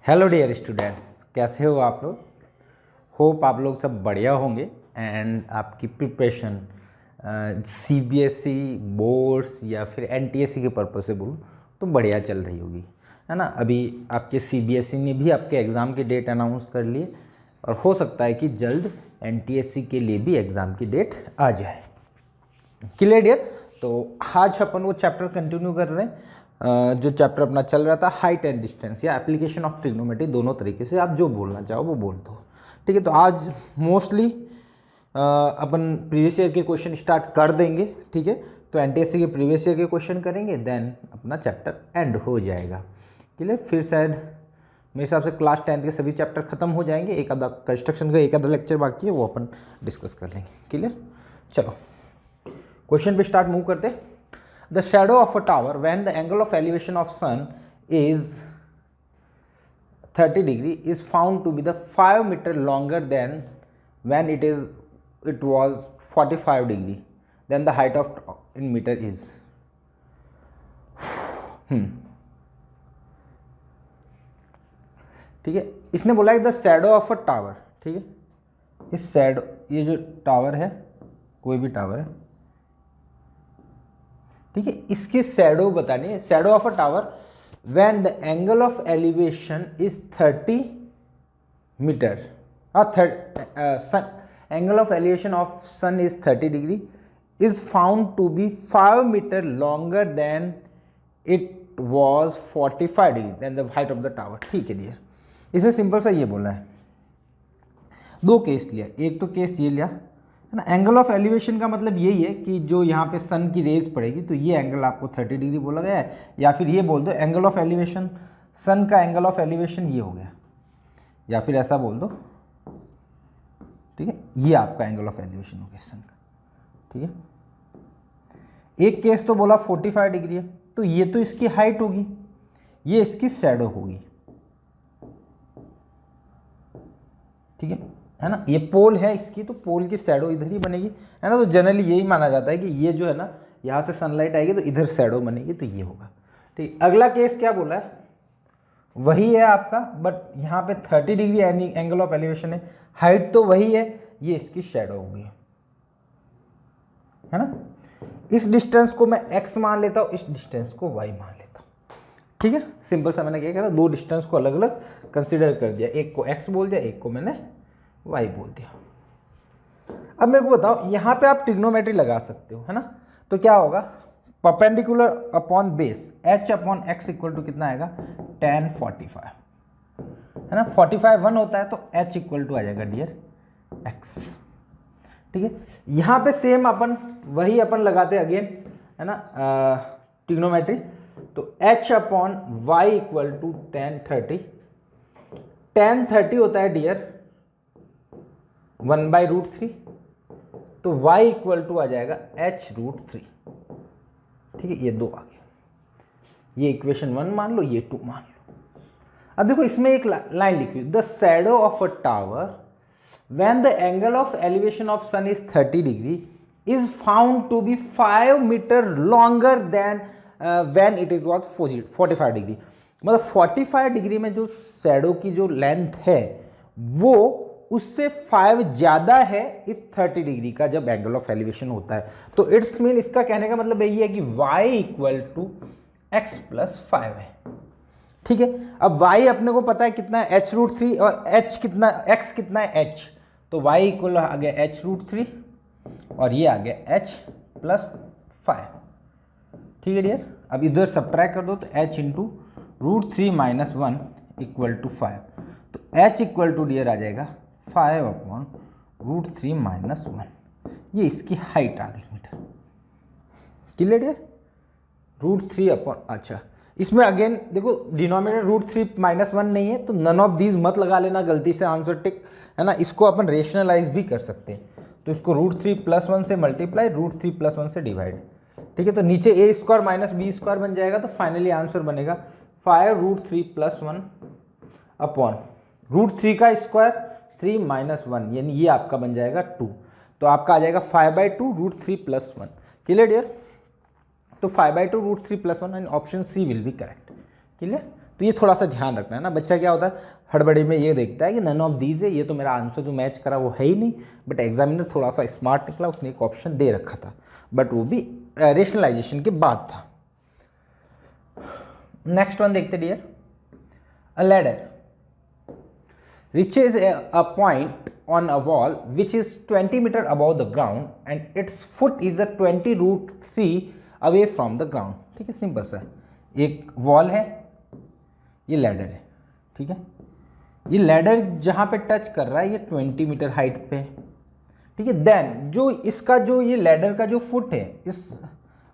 Hello dear students, कैसे हो आप लोग। होप आप लोग सब बढ़िया होंगे एंड आपकी प्रिपरेशन सीबीएसई बोर्ड्स या फिर एनटीएससी के पर्पज़ से बोलूँ तो बढ़िया चल रही होगी, है ना। अभी आपके सीबीएसई ने भी आपके एग्ज़ाम की डेट अनाउंस कर लिए और हो सकता है कि जल्द एनटीएससी के लिए भी एग्ज़ाम की डेट आ जाए। Clear dear. तो आज अपन वो चैप्टर कंटिन्यू कर रहे हैं जो चैप्टर अपना चल रहा था हाइट एंड डिस्टेंस या एप्लीकेशन ऑफ ट्रिग्नोमेट्री, दोनों तरीके से आप जो बोलना चाहो वो बोल दो। ठीक है, तो आज मोस्टली अपन प्रीवियस ईयर के क्वेश्चन स्टार्ट कर देंगे। ठीक है, तो एनटीएससी के प्रीवियस ईयर के क्वेश्चन करेंगे, देन अपना चैप्टर एंड हो जाएगा। क्लियर। फिर शायद मेरे हिसाब से क्लास 10 के सभी चैप्टर खत्म हो जाएंगे, एक आधा कंस्ट्रक्शन का एक आधा लेक्चर बाकी है वो अपन डिस्कस कर लेंगे। क्लियर। चलो क्वेश्चन पे स्टार्ट मूव करते। The shadow of a tower when the angle of elevation of sun is 30 degree is found to be the 5 meter longer than when it was 45 degree. Then the height of in meter is ठीक है, इसने बोला है the shadow of a tower. ठीक है, इस shadow, ये जो टावर है, कोई भी टावर है, ठीक है, इसकी शैडो बतानी है। Shadow of a tower when the angle of elevation is 30 metre, angle of elevation of sun is 30 degree is found to be 5 metre longer than it was 45 degree then the height of the tower. ठीक है dear, इसमें simple सा ये बोला है, दो case लिया। एक तो केस ये लिया है ना, एंगल ऑफ एलिवेशन का मतलब यही है कि जो यहाँ पे सन की रेज पड़ेगी तो ये एंगल आपको 30 डिग्री बोला गया है, या फिर ये बोल दो एंगल ऑफ एलिवेशन, सन का एंगल ऑफ एलिवेशन ये हो गया, या फिर ऐसा बोल दो। ठीक है, ये आपका एंगल ऑफ एलिवेशन हो गया सन का। ठीक है, एक केस तो बोला 45 डिग्री है, तो ये तो इसकी हाइट होगी, ये इसकी शैडो होगी। ठीक है ना, ये पोल है इसकी, तो पोल की शैडो इधर ही बनेगी, है ना। तो जनरली यही माना जाता है कि ये जो है ना, यहाँ से सनलाइट आएगी तो इधर शैडो बनेगी, तो ये होगा। ठीक, अगला केस क्या बोला है, वही है आपका, बट यहाँ पे 30 डिग्री एंगल ऑफ एलिवेशन है, हाइट तो वही है, ये इसकी शैडो होगी, है ना। इस डिस्टेंस को मैं x मान लेता हूँ, इस डिस्टेंस को y मान लेता हूँ। ठीक है, सिंपल सा मैंने क्या किया, दो डिस्टेंस को अलग अलग कंसिडर कर दिया, एक को x बोल दिया, एक को मैंने y बोल दिया। अब मेरे को बताओ, यहाँ पे आप ट्रिग्नोमेट्री लगा सकते हो, है ना। तो क्या होगा, perpendicular upon base h upon x equal to कितना आएगा, tan 45, है ना। 45 1 होता है तो h इक्वल टू आ जाएगा डियर x। ठीक है, यहाँ पे सेम अपन वही अपन लगाते हैं अगेन, है ना, ट्रिग्नोमेट्री। तो h upon y equal to tan 30, tan 30 होता है डियर 1/√3, तो y इक्वल टू आ जाएगा h√3। ठीक है, ये दो आ गया, ये इक्वेशन 1 मान लो, ये 2 मान लो। अब देखो इसमें एक लाइन लिखी हुई, the shadow of a tower when the angle of elevation of sun is 30 degree is found to be 5 metre longer than when it is what 45 degree. मतलब 45 डिग्री में जो शैडो की जो लेंथ है वो उससे 5 ज़्यादा है इफ 30 डिग्री का जब एंगल ऑफ एलिवेशन होता है। तो इट्स मीन, इसका कहने का मतलब यही है कि y equal to x plus 5 है। ठीक है, अब y अपने को पता है कितना है, h√3, और h कितना, x कितना है, h, तो y इक्वल आ गया h√3 और ये आ गया h प्लस 5। ठीक है डियर, अब इधर सब्ट्रैक्ट कर दो तो h into √3 minus 1 equal to 5, तो h इक्वल टू डियर आ जाएगा 5 अपॉन √3 माइनस 1, ये इसकी हाइट आ गई मीटर। क्लियर डियर, √3 अपॉन, अच्छा इसमें अगेन देखो डिनोमिनेटर √3 माइनस 1 नहीं है, तो नन ऑफ दीज मत लगा लेना गलती से, आंसर टिक, है ना। इसको अपन रेशनलाइज भी कर सकते हैं, तो इसको √3 प्लस 1 से मल्टीप्लाई, √3 प्लस 1 से डिवाइड। ठीक है, तो नीचे ए स्क्वायर माइनस बी स्क्वायर बन जाएगा, तो फाइनली आंसर बनेगा 5√3 प्लस 1 अपॉन √3 का स्क्वायर 3 माइनस 1, यानी ये आपका बन जाएगा 2, तो आपका आ जाएगा 5/2 √3 प्लस 1। क्लियर डियर, तो 5/2 √3 plus 1 and option C will be correct. Clear, तो तो ये थोड़ा सा ध्यान रखना है ना। बच्चा क्या होता है हड़बड़ी में ये देखता है कि नन ऑफ दीज है, ये तो मेरा आंसर जो मैच करा वो है ही नहीं, बट एग्जामिनर थोड़ा सा स्मार्ट निकला, उसने एक ऑप्शन दे रखा था, बट वो भी रेशनलाइजेशन के बाद था। नेक्स्ट वन देखते dear, a ladder reaches a point on a wall which is 20 meter above the ground and its foot is the 20√3 away from the ground। ठीक है, सिंपल सा है। एक वॉल है, ये लैडर है, ठीक है। ये लैडर जहाँ पे टच कर रहा है ये 20 मीटर हाइट पे है, ठीक है। देन जो इसका जो ये लैडर का जो फुट है इस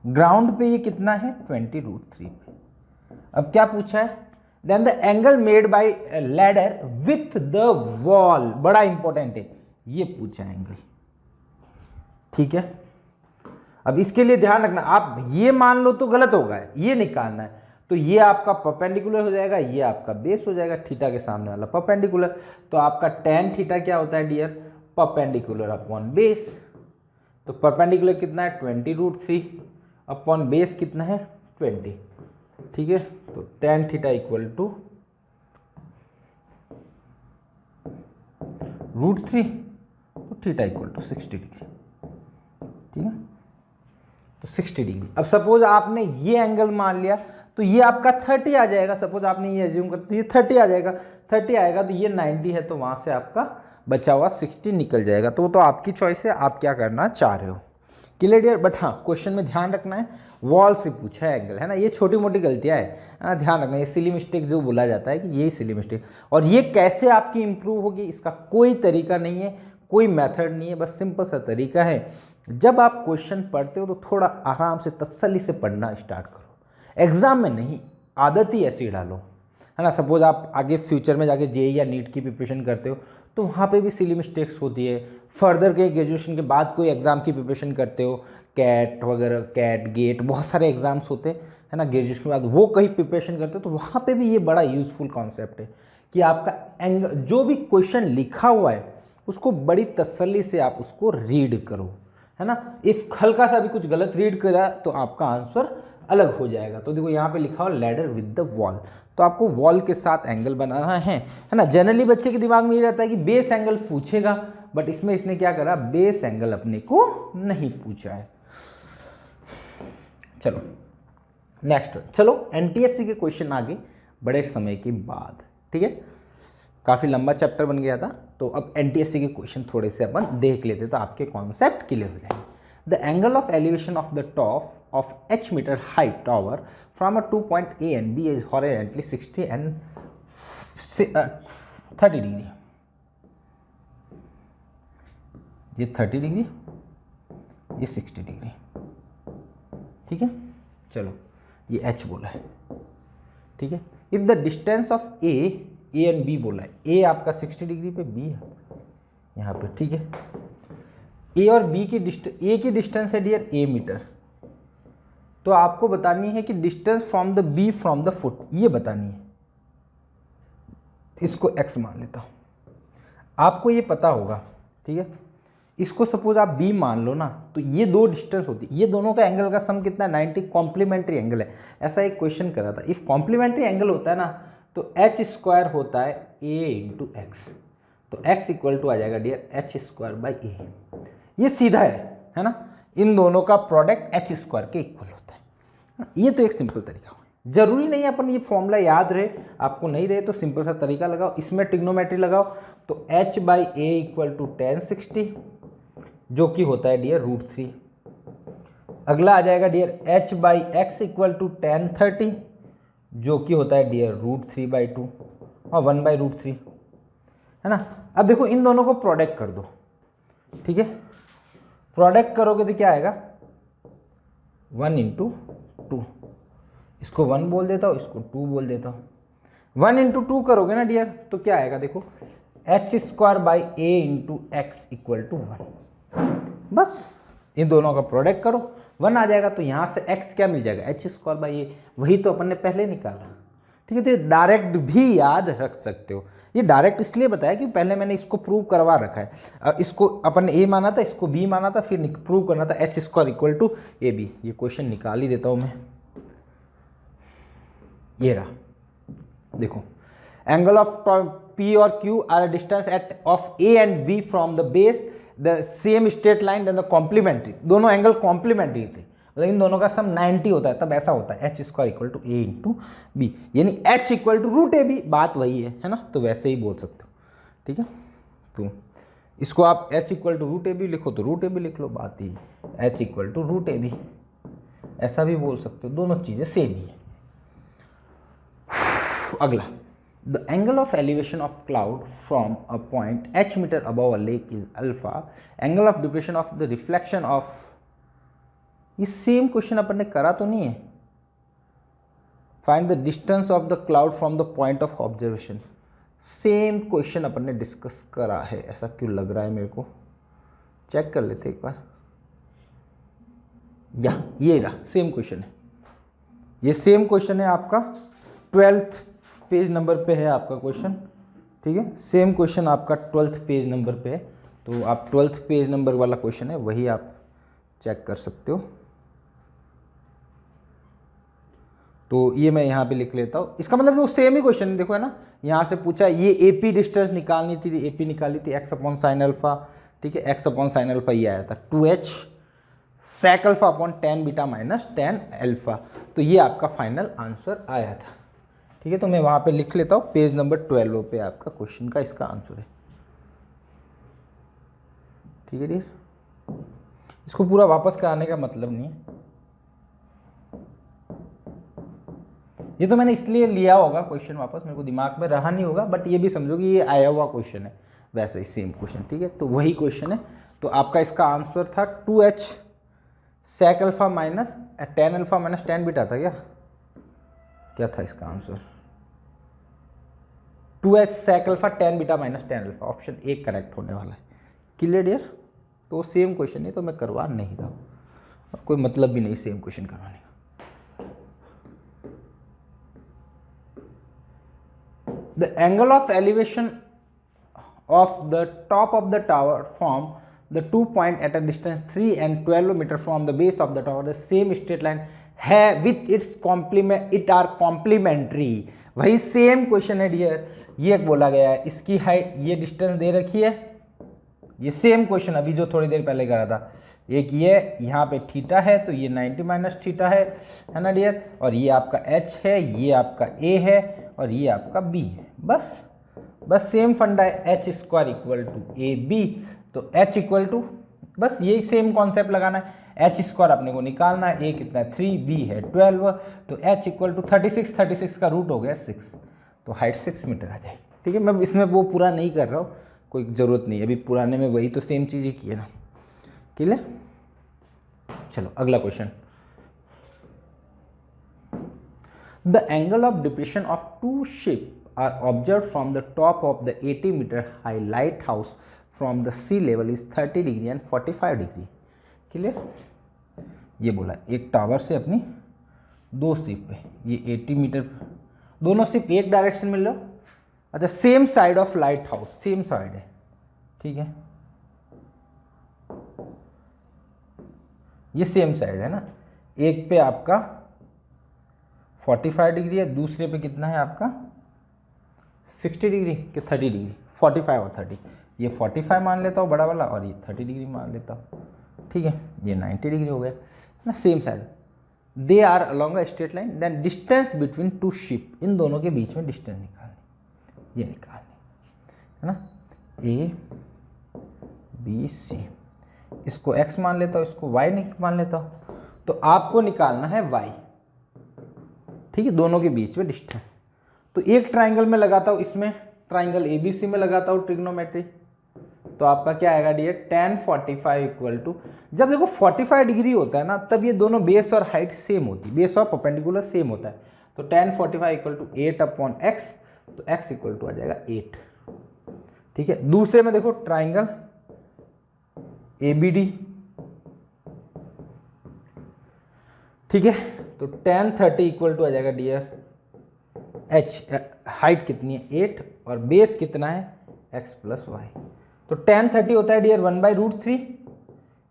ग्राउंड पे ये कितना है 20√3 पे। अब क्या पूछा है, then the angle made by ladder with the wall, बड़ा इंपॉर्टेंट है ये पूछा है एंगल, ठीक है। अब इसके लिए ध्यान रखना, आप ये मान लो तो गलत होगा, ये निकालना है तो ये आपका परपेंडिकुलर हो जाएगा, ये आपका बेस हो जाएगा, थीटा के सामने वाला परपेंडिकुलर, तो आपका tan थीटा क्या होता है डियर, परपेंडिकुलर अपॉन बेस। तो परपेंडिकुलर कितना है 20√3 अपॉन बेस कितना है 20, ठीक है। तो tan थीटा इक्वल टू √3, तो थीटा इक्वल टू 60 डिग्री, ठीक है। तो 60 डिग्री। अब सपोज आपने ये एंगल मान लिया तो ये आपका 30 आ जाएगा, सपोज आपने ये एज्यूम कर तो ये 30 आ जाएगा, 30 आएगा तो ये 90 है, तो वहां से आपका बचा हुआ 60 निकल जाएगा। तो वो तो आपकी चॉइस है, आप क्या करना चाह रहे हो, क्लियर डियर। बट हाँ, क्वेश्चन में ध्यान रखना है वॉल से पूछा है एंगल, है ना। ये छोटी मोटी गलतियां है, ध्यान रखना, ये सिली मिस्टेक जो बोला जाता है कि यही सिली मिस्टेक, और ये कैसे आपकी इंप्रूव होगी इसका कोई तरीका नहीं है, कोई मेथड नहीं है, बस सिंपल सा तरीका है। जब आप क्वेश्चन पढ़ते हो तो थोड़ा आराम से तसल्ली से पढ़ना स्टार्ट करो, एग्जाम में नहीं, आदत ही ऐसी डालो, है ना। सपोज आप आगे फ्यूचर में जाके जेईई या नीट की प्रिपरेशन करते हो तो वहाँ पे भी सिली मिस्टेक्स होती है। फर्दर के ग्रेजुएशन के बाद कोई एग्ज़ाम की प्रिपरेशन करते हो, कैट वगैरह, कैट गेट बहुत सारे एग्जाम्स होते हैं, है ना, ग्रेजुएशन के बाद वो कहीं प्रिपरेशन करते हो तो वहाँ पे भी ये बड़ा यूजफुल कॉन्सेप्ट है कि आपका एंगल, जो भी क्वेश्चन लिखा हुआ है उसको बड़ी तसल्ली से आप उसको रीड करो, है ना। इफ हल्का सा भी कुछ गलत रीड करा तो आपका आंसर अलग हो जाएगा। तो देखो यहाँ पे लिखा हुआ लैडर विद द वॉल, तो आपको वॉल के साथ एंगल बनाना है ना। जनरली बच्चे के दिमाग में ये रहता है कि बेस एंगल पूछेगा, बट इसमें इसने क्या करा, बेस एंगल अपने को नहीं पूछा है। चलो नेक्स्ट, चलो एनटीएससी के क्वेश्चन आगे बड़े समय के बाद, ठीक है, काफ़ी लंबा चैप्टर बन गया था, तो अब एनटीएससी के क्वेश्चन थोड़े से अपन देख लेते तो आपके कॉन्सेप्ट क्लियर हो जाएंगे। The angle of elevation of the top of h meter height tower from a 2 point A and B is horizontally 60 and 30 degree. ये 30 डिग्री, ये 60 डिग्री, ठीक है। चलो ये h बोला है, ठीक है। If the distance of A and B बोला है, A आपका 60 डिग्री पे, B है यहाँ पे, ठीक है। ए और बी की डिस्टेंस, ए की डिस्टेंस है डियर ए मीटर, तो आपको बतानी है कि distance from the B from the foot, ये बतानी है। इसको एक्स मान लेता हूँ, आपको ये पता होगा, ठीक है। इसको सपोज आप बी मान लो ना, तो ये दो डिस्टेंस होती है, ये दोनों का एंगल का सम कितना है 90, कॉम्प्लीमेंट्री एंगल है। ऐसा एक क्वेश्चन करा था, इफ कॉम्प्लीमेंट्री एंगल होता है ना तो एच स्क्वायर होता है ए इंटू एक्स, तो एक्स इक्वल टू आ जाएगा डियर एच स्क्वायर बाई ए। ये सीधा है ना, इन दोनों का प्रोडक्ट एच स्क्वायर के इक्वल होता है। ये तो एक सिंपल तरीका है, जरूरी नहीं अपन ये फॉर्मूला याद रहे, आपको नहीं रहे तो सिंपल सा तरीका लगाओ, इसमें ट्रिग्नोमेट्री लगाओ, तो h by A equal to tan 60 जो कि होता है डियर √3। अगला आ जाएगा dear h by x equal to tan 30 जो कि होता है डियर √3/2 और 1/√3, है ना। अब देखो इन दोनों को प्रोडक्ट कर दो, ठीक है। प्रोडक्ट करोगे तो क्या आएगा 1 इंटू 2, इसको 1 बोल देता हूँ, इसको 2 बोल देता हूँ। 1 इंटू 2 करोगे ना डियर तो क्या आएगा, देखो h square by a into x equal to 1। बस इन दोनों का प्रोडक्ट करो, 1 आ जाएगा, तो यहाँ से x क्या मिल जाएगा एच स्क्वायर बाई ए, वही तो अपन ने पहले निकाला, ठीक है। तो ये डायरेक्ट भी याद रख सकते हो, ये डायरेक्ट इसलिए बताया कि पहले मैंने इसको प्रूव करवा रखा है। इसको अपन ने ए माना था, इसको बी माना था, फिर प्रूव करना था h square equal to a b. ये क्वेश्चन निकाल ही देता हूँ मैं, ये रहा, देखो एंगल ऑफ P और Q are a distance at of A and B from the base the same straight line and the complementary, दोनों एंगल कॉम्प्लीमेंट्री थे, लेकिन दोनों का सम 90 होता है, तब ऐसा होता है H square equal to A into B, यानी H equal to root A B, बात वही है ना, तो वैसे ही बोल सकते हो, ठीक है। तो इसको आप H equal to root A B लिखो तो रूट ए बी लिख लो, बात ही H equal to root A B, ऐसा भी बोल सकते हो, दोनों चीज़ें सेम ही है। अगला, the angle of elevation of cloud from a point h metre above a lake is alpha, angle of depression of the reflection of, ये सेम क्वेश्चन अपन ने करा तो नहीं है, find the distance of the cloud from the point of observation, same question अपन ने discuss करा है, ऐसा क्यों लग रहा है मेरे को, चेक कर लेते एक बार, या ये रहा सेम क्वेश्चन है, ये सेम क्वेश्चन है आपका 12th पेज नंबर पे है आपका क्वेश्चन, ठीक है, सेम क्वेश्चन आपका 12th पेज नंबर पे है, तो आप 12th पेज नंबर वाला क्वेश्चन है वही आप चेक कर सकते हो। तो ये मैं यहाँ पे लिख लेता हूँ, इसका मतलब वो सेम ही क्वेश्चन देखो है ना, यहाँ से पूछा ये AP डिस्टेंस निकालनी थी, AP निकाली थी x अपॉन साइन अल्फा, ठीक है, x अपॉन साइन अल्फा ये आया था 2h sec alpha upon tan beta minus tan alpha, तो ये आपका फाइनल आंसर आया था, ठीक है। तो मैं वहाँ पे लिख लेता हूँ पेज नंबर 12 पे आपका क्वेश्चन का इसका आंसर है, ठीक है डियर, इसको पूरा वापस कराने का मतलब नहीं है, ये तो मैंने इसलिए लिया होगा क्वेश्चन वापस, मेरे को दिमाग में रहा नहीं होगा, बट ये भी समझो कि ये आया हुआ क्वेश्चन है, वैसे ही सेम क्वेश्चन, ठीक है, तो वही क्वेश्चन है। तो आपका इसका आंसर था 2h sec alpha minus tan alpha minus tan beta था, क्या था इसका answer, 2h sec alpha tan beta minus tan alpha, option A correct होने वाला है, क्लियर डियर। तो सेम क्वेश्चन है तो मैं करवा नहीं रहा हूँ, कोई मतलब भी नहीं सेम क्वेश्चन करवाने का। The angle of elevation of the top of the tower from the 2 point at a distance 3 and 12 meter from the base of the tower, the same straight line है with its complement, it are complementary, वही same question है dear, ये बोला गया है इसकी height, ये distance दे रखी है, ये सेम क्वेश्चन अभी जो थोड़ी देर पहले करा था, एक ये यहाँ पे थीटा है तो ये 90 माइनस थीटा है ना डियर, और ये आपका h है, ये आपका a है और ये आपका b है, बस सेम फंडा है, h square equal to a b, तो h इक्वल टू बस यही सेम कॉन्सेप्ट लगाना है, h स्क्वायर अपने को निकालना है, a कितना है 3, b है 12, तो h इक्वल टू 36 का रूट हो गया 6, तो हाइट 6 मीटर आ जाएगी, ठीक है। मैं इसमें वो पूरा नहीं कर रहा हूँ, कोई ज़रूरत नहीं, अभी पुराने में वही तो सेम चीज़ ही की है ना, क्लियर। चलो अगला question, the angle of depression of two ship are observed from the top of the 80 meter high lighthouse from the sea level is 30 degree and 45 degree, clear. ये बोला एक टावर से अपनी दो शिप पे, ये 80 मीटर, दोनों शिप एक डायरेक्शन में लो, अच्छा same side of light house, same side है, ठीक है, ये सेम साइड है ना, एक पे आपका 45 डिग्री है, दूसरे पे कितना है आपका 60 डिग्री कि 30 डिग्री, 45 और 30, ये 45 मान लेता हूँ बड़ा वाला और ये 30 डिग्री मान लेता हूँ, ठीक है, ये 90 डिग्री हो गया ना, same side, they are along a straight line, then distance between two ship, इन दोनों के बीच में डिस्टेंस निकालनी, ये निकालनी है ना, ए बी सी, इसको x मान लेता हूँ, इसको y मान लेता हूँ, तो आपको निकालना है y, ठीक है, दोनों के बीच में डिस्टेंस, तो एक ट्राइंगल में लगाता हूँ, इसमें ट्राइंगल ABC में लगाता हूँ ट्रिग्नोमेट्री, तो आपका क्या आएगा डियर tan 45 इक्वल टू, जब देखो 45 डिग्री होता है ना तब ये दोनों बेस और हाइट सेम होती है, बेस और परपेंडिकुलर सेम होता है, तो tan 45 equal to 8 upon x, तो x इक्वल टू आ जाएगा 8, ठीक है। दूसरे में देखो ट्राइंगल ABD, ठीक है, तो tan 30 इक्वल टू आ जाएगा डियर h, हाइट कितनी है 8 और बेस कितना है x प्लस वाई, तो tan 30 होता है dear 1/√3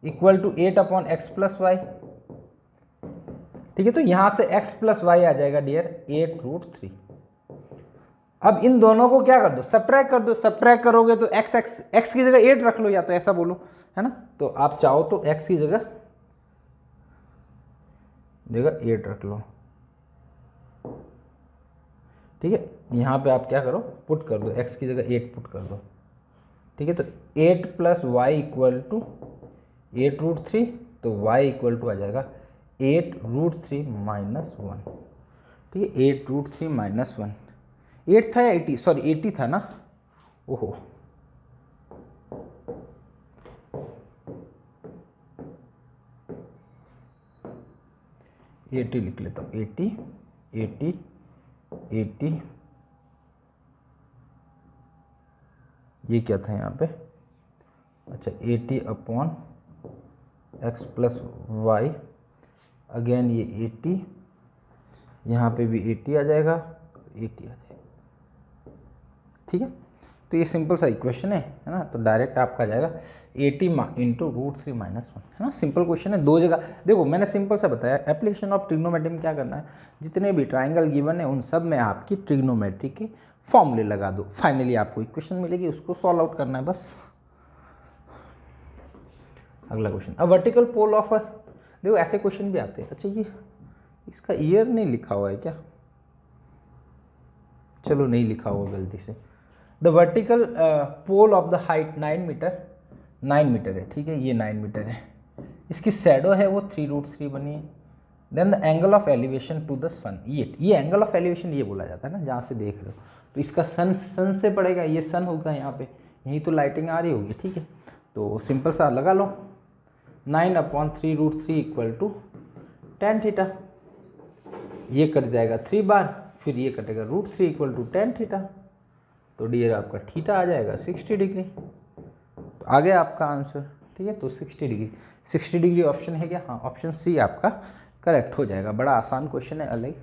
equal to 8 upon x plus y, ठीक है, तो यहां से x प्लस वाई आ जाएगा डियर 8√3, अब इन दोनों को क्या कर दो, सब्ट्रैक्ट कर दो। सब्ट्रैक्ट करोगे तो x की जगह 8 रख लो, या तो ऐसा बोलो, है ना। तो आप चाहो तो x की जगह 8 रख लो, ठीक है। यहाँ पे आप क्या करो, पुट कर दो, x की जगह 8 पुट कर दो, ठीक है। तो 8 + y = 8√3, तो y = आ जाएगा 8√3 - 1, ठीक है। 8√3 - 1, 8 था या 80, सॉरी 80 था ना, ओहो, एटी लिख लेता हूँ, 80 80 80, ये क्या था यहाँ पे, अच्छा 80/x + y, अगेन ये 80, यहाँ पे भी 80 आ जाएगा, 80 आ जाएगा, ठीक है। तो ये सिंपल सा इक्वेशन है ना। तो डायरेक्ट आपका आ जाएगा 80 × √3 - 1, है ना। सिंपल क्वेश्चन है, दो जगह देखो, मैंने सिंपल सा बताया। एप्लीकेशन ऑफ ट्रिग्नोमेट्री में क्या करना है, जितने भी ट्राइंगल गिवन है उन सब में आपकी ट्रिग्नोमेट्री के फॉर्मूले लगा दो, फाइनली आपको इक्वेशन मिलेगी, उसको सॉल्व आउट करना है बस। अगला क्वेश्चन, अब वर्टिकल पोल ऑफ, देखो ऐसे क्वेश्चन भी आते हैं। अच्छा ये इसका ईयर नहीं लिखा हुआ है क्या, चलो नहीं लिखा हुआ गलती से। The vertical pole of the height 9 metre है, ठीक है, ये 9 मीटर है। इसकी शैडो है वो 3√3 बनी है। Then the angle of elevation to the sun, ये एंगल ऑफ एलिवेशन ये बोला जाता है ना, जहाँ से देख रहे हो। तो इसका सन से पड़ेगा, ये सन होगा यहाँ पे, यहीं तो लाइटिंग आ रही होगी, ठीक है। तो सिंपल सा लगा लो, 9/3√3 = tan थीटा, ये कट जाएगा 3 बार, फिर ये कटेगा √3 = tan थीटा। तो डियर आपका थीटा आ जाएगा 60 डिग्री। तो आ गया आपका आंसर, ठीक है। तो 60 डिग्री ऑप्शन है क्या, हाँ, ऑप्शन सी आपका करेक्ट हो जाएगा। बड़ा आसान क्वेश्चन है, अलग।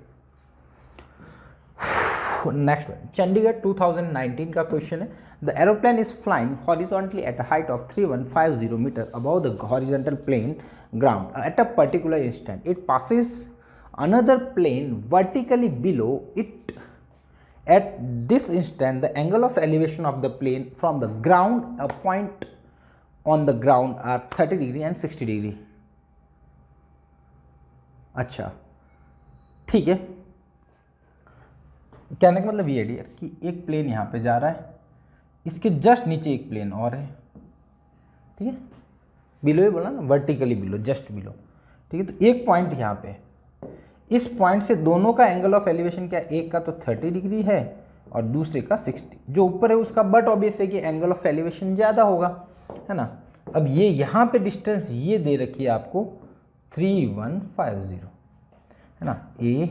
नेक्स्ट वन, चंडीगढ़ 2019 का क्वेश्चन है। The aeroplane is flying horizontally at a height of 3150 metre above the horizontal plane ground at a particular instant. It passes another plane vertically below it. At this instant, the angle of elevation of the plane from the ground, a point on the ground, are 30 degree and 60 degree. अच्छा, ठीक है। कहने का मतलब ये है dear कि एक प्लेन यहाँ पे जा रहा है, इसके जस्ट नीचे एक प्लेन और है, ठीक है। बिलो ही बोला ना, वर्टिकली बिलो, जस्ट बिलो, ठीक है। तो एक पॉइंट यहाँ पे, इस पॉइंट से दोनों का एंगल ऑफ एलिवेशन क्या, एक का तो 30 डिग्री है और दूसरे का 60, जो ऊपर है उसका, बट ऑब्वियस है कि एंगल ऑफ एलिवेशन ज़्यादा होगा, है ना। अब ये यहाँ पे डिस्टेंस ये दे रखी है आपको 3150, है ना, A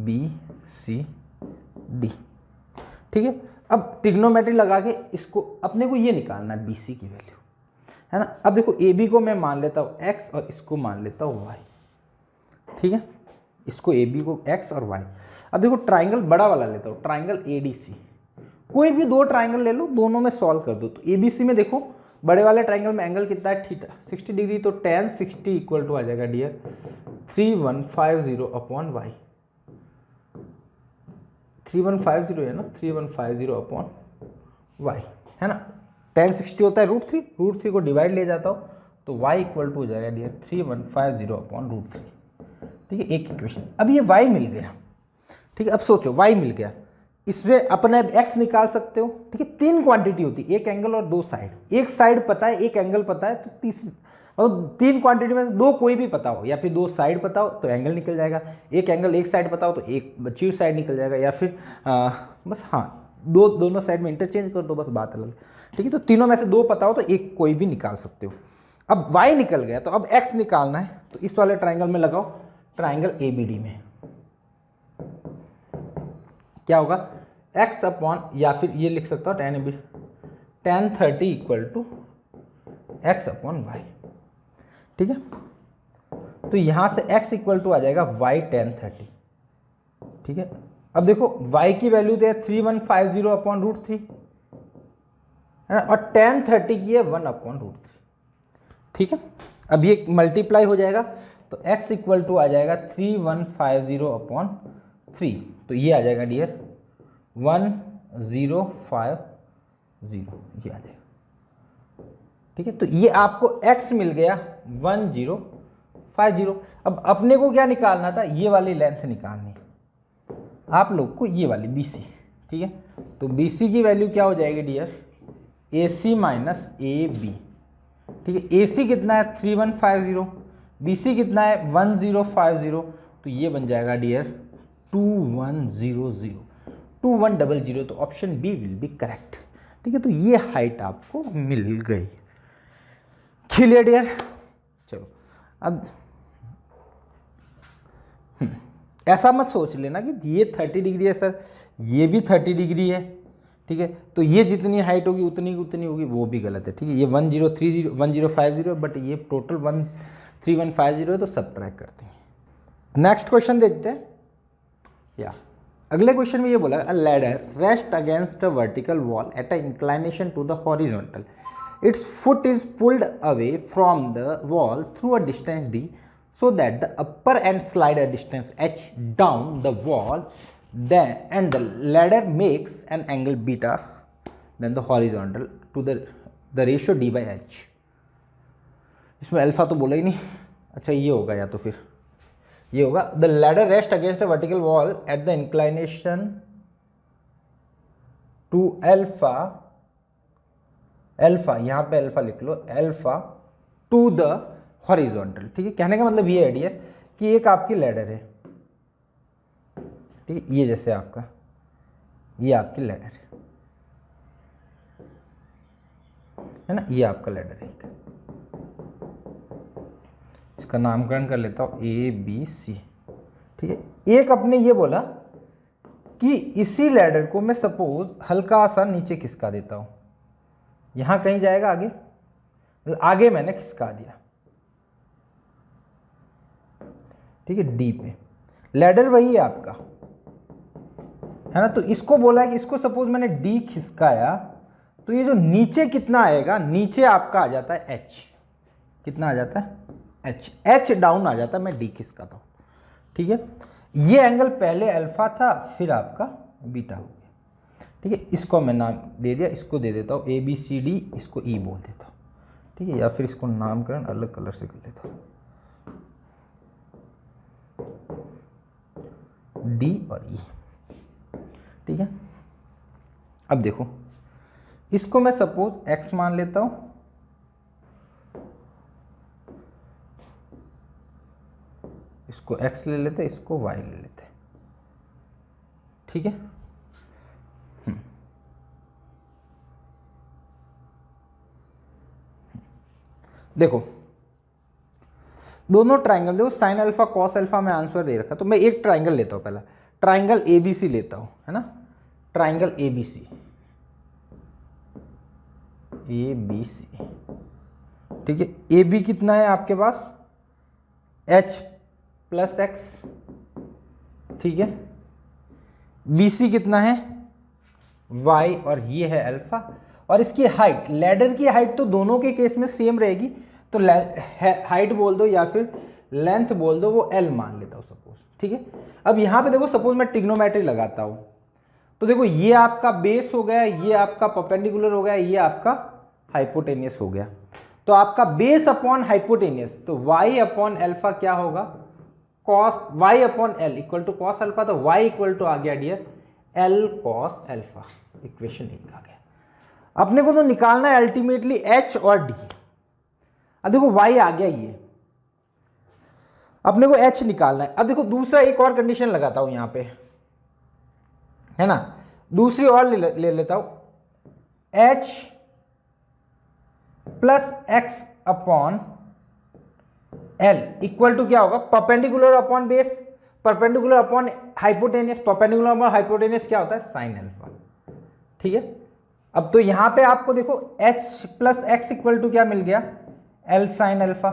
B C D, ठीक है। अब ट्रिग्नोमेट्री लगा के इसको अपने को ये निकालना है BC की वैल्यू, है ना। अब देखो AB को मैं मान लेता हूँ X और इसको मान लेता हूँ Y, ठीक है। इसको AB को X और Y। अब देखो ट्राइंगल बड़ा वाला लेता हूँ, ट्राइंगल ADC, कोई भी दो ट्राइंगल ले लो, दोनों में सॉल्व कर दो। तो ABC में देखो, बड़े वाले ट्राइंगल में एंगल कितना है, थीटा 60 डिग्री, तो tan 60 = आ जाएगा डियर 3150/y, 3150 है ना, 3150/y, है ना। tan 60 होता है √3 को डिवाइड ले जाता हूँ, तो y = हो जाएगा डियर 3150/√3, ठीक है। एक इक्वेशन। अब ये y मिल गया, ठीक है। अब सोचो y मिल गया, इसमें अपने अब x निकाल सकते हो, ठीक है। तीन क्वांटिटी होती है, एक एंगल और दो साइड। एक साइड पता है, एक एंगल पता है, तो तीसरी मतलब तीन क्वांटिटी में दो कोई भी पता हो, या फिर दो साइड पता हो तो एंगल निकल जाएगा। एक एंगल एक साइड पता हो तो एक बची हुई साइड निकल जाएगा, या फिर बस हाँ, दोनों साइड में इंटरचेंज कर दो, बस बात अलग, ठीक है। तो तीनों में से दो पता हो तो एक कोई भी निकाल सकते हो। अब y निकल गया, तो अब x निकालना है, तो इस वाले ट्राइंगल में लगाओ, ट्राइंगल ABD में क्या होगा, x/, या फिर ये लिख सकता हूँ tan 30 = x/y, ठीक है। तो यहां से x = आ जाएगा y tan 30, ठीक है। अब देखो y की वैल्यू तो है 3150/√3, है ना, और tan 30 की है 1/√3, ठीक है। अब ये मल्टीप्लाई हो जाएगा, तो x = आ जाएगा 3150/3, तो ये आ जाएगा डियर 1050 ये आ जाएगा। ठीक है, तो ये आपको x मिल गया 1050। अब अपने को क्या निकालना था, ये वाली लेंथ निकालनी आप लोग को, ये वाली BC। ठीक है, तो BC की वैल्यू क्या हो जाएगी डियर, AC माइनस AB। ठीक है, AC कितना है 3150, BC कितना है 1050, तो ये बन जाएगा डियर 2100, 2100। तो option b will be correct. ठीक है, तो ये हाइट आपको मिल गई। Clear dear. चलो अब ऐसा मत सोच लेना कि ये 30 डिग्री है सर, ये भी 30 डिग्री है। ठीक है, तो ये जितनी हाइट होगी उतनी उतनी होगी, वो भी गलत है। ठीक है, ये 1030 1050 बट ये टोटल 13150 है, तो सब्ट्रैक्ट करते हैं। नेक्स्ट क्वेश्चन देखते हैं। या अगले क्वेश्चन में ये बोला, a ladder rest against a vertical wall at a inclination to the horizontal, its foot is pulled away from the wall through a distance d so that the upper end slide a distance h down the wall, then and the ladder makes an angle beta then the horizontal to the ratio d by h। इसमें alpha तो बोला ही नहीं। अच्छा ये होगा, या तो फिर ये होगा, the ladder rest against a vertical wall at the inclination to alpha, alpha यहाँ पे अल्फा लिख लो, अल्फा टू द हॉरिजॉन्टल। ठीक है, कहने का मतलब ये है डियर कि एक आपकी लैडर है। ठीक है, ये जैसे आपका, ये आपकी लैडर है ना, ये आपका लैडर है। इसका नामकरण कर लेता हूँ ABC। ठीक है, एक अपने ये बोला कि इसी लैडर को मैं सपोज हल्का सा नीचे खिसका देता हूँ, यहां कहीं जाएगा आगे, आगे मैंने खिसका दिया। ठीक है, डी पे लैडर वही है आपका, है ना। तो इसको बोला है कि इसको सपोज मैंने डी खिसकाया, तो ये जो नीचे कितना आएगा, नीचे आपका आ जाता है एच। कितना आ जाता है, एच। एच डाउन आ जाता है, मैं डी खिसकाता हूँ। ठीक है, ये एंगल पहले अल्फा था, फिर आपका बीटा हो गया। ठीक है, इसको मैं नाम दे दिया, इसको दे देता हूँ ABCD, इसको E बोल देता हूँ। ठीक है, या फिर इसको नामकरण अलग कलर से कर लेता हूँ, D और E। ठीक है, अब देखो इसको मैं सपोज x मान लेता हूँ, इसको x ले लेते, इसको y ले लेते। ठीक है, देखो दोनों ट्राइंगल, देखो साइन अल्फा कॉस अल्फा में आंसर दे रखा, तो मैं एक ट्राइंगल लेता हूँ, पहला ट्राइंगल ABC लेता हूँ, है ना। ट्राइंगल ABC, ठीक है, AB कितना है आपके पास, H प्लस एक्स। ठीक है, BC कितना है, Y, और ये है अल्फा। और इसकी हाइट, लैडर की हाइट तो दोनों के केस में सेम रहेगी, तो हाइट बोल दो या फिर लेंथ बोल दो, वो L मान लेता हूँ सपोज। ठीक है, अब यहाँ पे देखो सपोज मैं ट्रिग्नोमेट्री लगाता हूँ, तो देखो ये आपका बेस हो गया, ये आपका परपेंडिकुलर हो गया, ये आपका हाइपोटेनियस हो गया। तो आपका बेस अपॉन हाइपोटेनियस, तो y अपॉन अल्फा क्या होगा, cos y upon l equal to cos alpha, तो y इक्वल टू आ गया dear l cos alpha. Equation 1 आ गया। अपने को तो निकालना है अल्टीमेटली h और d। अब देखो y आ गया, ये अपने को h निकालना है। अब देखो दूसरा एक और कंडीशन लगाता हूं यहां पे, है ना, दूसरी और ले लेता हूं, h plus x upon l equal to क्या होगा, perpendicular upon base, perpendicular upon hypotenuse, perpendicular upon hypotenuse क्या होता है, साइन अल्फा। ठीक है, अब तो यहां पे आपको देखो h plus x equal to क्या मिल गया, एल साइन अल्फा।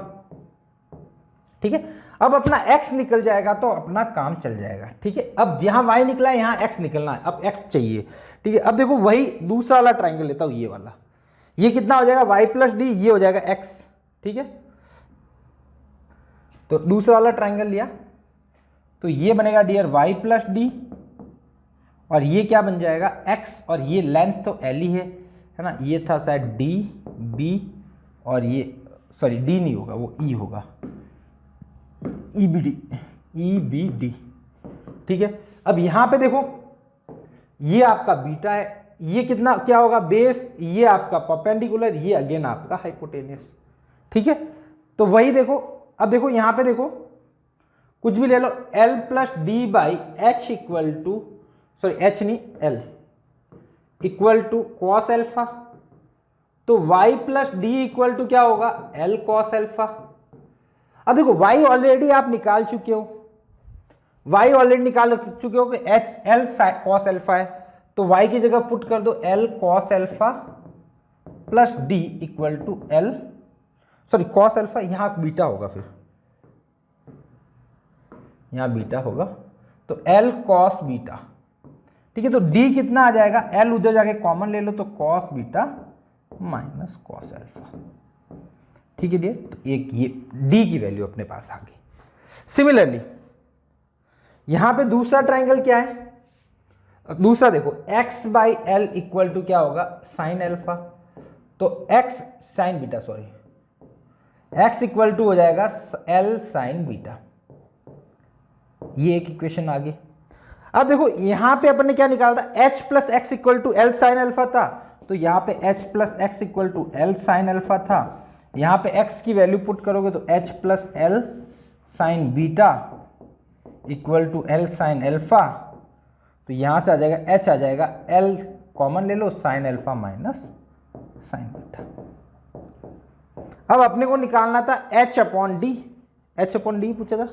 ठीक है, अब अपना x निकल जाएगा तो अपना काम चल जाएगा। ठीक है, अब यहां y निकला है, यहां x निकलना है, अब x चाहिए। ठीक है, अब देखो वही दूसरा वाला ट्राइंगल लेता हूं, ये वाला, ये कितना हो जाएगा y प्लस डी, ये हो जाएगा x। ठीक है, तो दूसरा वाला ट्राइंगल लिया, तो ये बनेगा डियर y प्लस डी और ये क्या बन जाएगा x, और ये लेंथ तो l ही है ना, ये था शायद d b, और ये सॉरी d नहीं होगा, वो e होगा, EBD, ठीक है। अब यहाँ पे देखो ये आपका बीटा है, ये कितना क्या होगा बेस, ये आपका परपेंडिकुलर, ये अगेन आपका हाइपोटेनियस, ठीक है। तो वही देखो, अब देखो यहाँ पे देखो कुछ भी ले लो, L plus d by h equal to, sorry h नहीं L equal to cos alpha, तो y plus d equal to क्या होगा L कॉस एल्फा। अब देखो y ऑलरेडी आप निकाल चुके हो, y ऑलरेडी निकाल चुके हो कि एच L कॉस एल्फा है, तो y की जगह पुट कर दो L cos alpha plus d equal to L, sorry cos alpha, यहां बीटा होगा, फिर यहां बीटा होगा, तो L कॉस बीटा, ठीक है। तो d कितना आ जाएगा, L उधर जाके कॉमन ले लो, तो cos beta minus cos alpha, ठीक है। तो एक ये d की वैल्यू अपने पास आ गई। सिमिलरली यहां पे दूसरा ट्राइंगल क्या है, दूसरा देखो x by l equal to क्या होगा साइन एल्फा, तो x sine beta, sorry x equal to हो जाएगा L साइन बीटा, ये एक इक्वेशन आ गई। अब देखो यहां पे अपन ने क्या निकाला था, h plus x equal to l sine alpha था, तो यहां पे h plus x equal to l sine alpha था, यहां पे x की वैल्यू पुट करोगे तो h plus l sine beta equal to l sine alpha, तो यहां से आ जाएगा h आ जाएगा l कॉमन ले लो, sine alpha minus sine beta. अब अपने को निकालना था h upon D, h upon D पूछा था,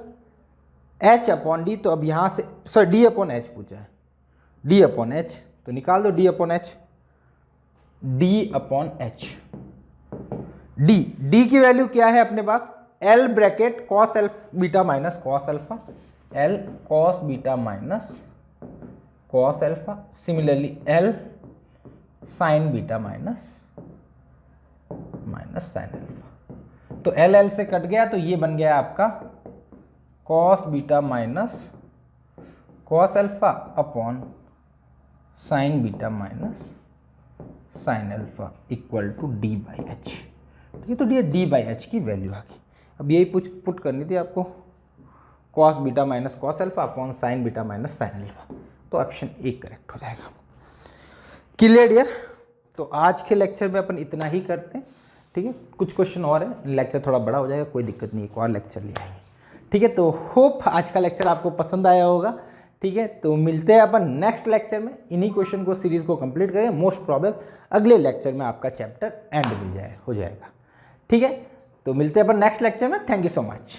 h अपॉन डी, तो अब यहाँ से सर d अपॉन एच पूछा है, d अपॉन एच, तो निकाल दो d upon h, d upon h, d की वैल्यू क्या है अपने पास, l bracket cos alpha beta minus cos alpha, l cos beta minus cos alpha, similarly l sine beta minus sine alpha, तो l से कट गया, तो ये बन गया आपका cos beta minus cos alpha upon sine beta minus sine alpha equal to d by h, ठीक है। तो ये डी बाई एच की वैल्यू आ गई। अब यही पुट करनी थी आपको, cos beta minus cos alpha upon sine beta minus sine alpha, तो ऑप्शन ए करेक्ट हो जाएगा। क्लियर डियर, तो आज के लेक्चर में अपन इतना ही करते हैं, ठीक है। कुछ क्वेश्चन और है, लेक्चर थोड़ा बड़ा हो जाएगा, कोई दिक्कत नहीं, एक और लेक्चर ले आएंगे, ठीक है। तो होप आज का लेक्चर आपको पसंद आया होगा, ठीक है। तो मिलते हैं अपन नेक्स्ट लेक्चर में, इन्हीं क्वेश्चन को सीरीज को कंप्लीट करें, मोस्ट प्रॉबेबल अगले लेक्चर में आपका चैप्टर एंड हो जाएगा, ठीक है। तो मिलते हैं अपन नेक्स्ट लेक्चर में, थैंक यू सो मच।